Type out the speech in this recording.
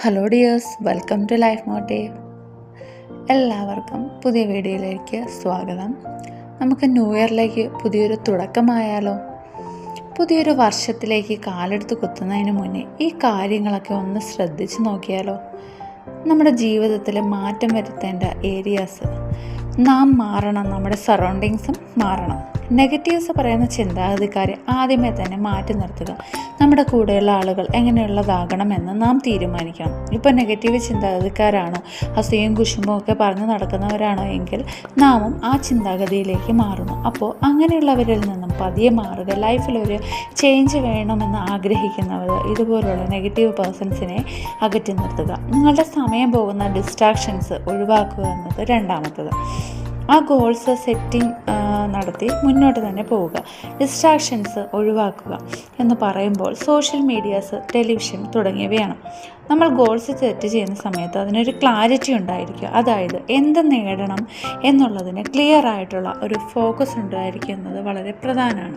Hello dears, welcome to life motive. എല്ലാവർക്കും പുതിയ വീഡിയോയിലേക്ക് സ്വാഗതം. നമുക്ക് ന്യൂ ഇയറിലേക്ക് പുതിയൊരു തുടക്കമായാലോ? പുതിയൊരു വർഷത്തിലേക്ക് കാലെടുത്ത് കുത്തുന്നതിന് മുന്നേ ഈ കാര്യങ്ങളൊക്കെ ഒന്ന് ശ്രദ്ധിച്ച് നോക്കിയാലോ? നമ്മുടെ ജീവിതത്തിൽ മാറ്റം വരുത്തേണ്ട ഏരിയാസ് നാം മാറണം, നമ്മുടെ സറൗണ്ടിങ്സും മാറണം. നെഗറ്റീവ്സ് പറയുന്ന ചിന്താഗതിക്കാരെ ആദ്യമേ തന്നെ മാറ്റി നിർത്തുക. നമ്മുടെ കൂടെയുള്ള ആളുകൾ എങ്ങനെയുള്ളതാകണമെന്ന് നാം തീരുമാനിക്കണം. ഇപ്പോൾ നെഗറ്റീവ് ചിന്താഗതിക്കാരാണോ, അസൂയയും കുശുമ്പും ഒക്കെ പറഞ്ഞു നടക്കുന്നവരാണോ എങ്കിൽ നാമും ആ ചിന്താഗതിയിലേക്ക് മാറുന്നു. അപ്പോൾ അങ്ങനെയുള്ളവരിൽ നിന്നും പതിയെ മാറുക. ലൈഫിലൊരു ചേഞ്ച് വേണമെന്ന് ആഗ്രഹിക്കുന്നവർ ഇതുപോലുള്ള നെഗറ്റീവ് പേഴ്സൺസിനെ അകറ്റി നിർത്തുക. നിങ്ങളുടെ സമയം പോകുന്ന ഡിസ്ട്രാക്ഷൻസ് ഒഴിവാക്കുക എന്നത് രണ്ടാമത്തത്. ആ ഗോൾസ് സെറ്റിംഗ് നടത്തി മുന്നോട്ട് തന്നെ പോവുക. ഡിസ്ട്രാക്ഷൻസ് ഒഴിവാക്കുക എന്ന് പറയുമ്പോൾ സോഷ്യൽ മീഡിയാസ്, ടെലിവിഷൻ തുടങ്ങിയവയാണ്. നമ്മൾ ഗോൾസ് സെറ്റ് ചെയ്യുന്ന സമയത്ത് അതിനൊരു ക്ലാരിറ്റി ഉണ്ടായിരിക്കുക. അതായത് എന്ത് നേടണം എന്നുള്ളതിന് ക്ലിയർ ആയിട്ടുള്ള ഒരു ഫോക്കസ് ഉണ്ടായിരിക്കുന്നത് വളരെ പ്രധാനമാണ്.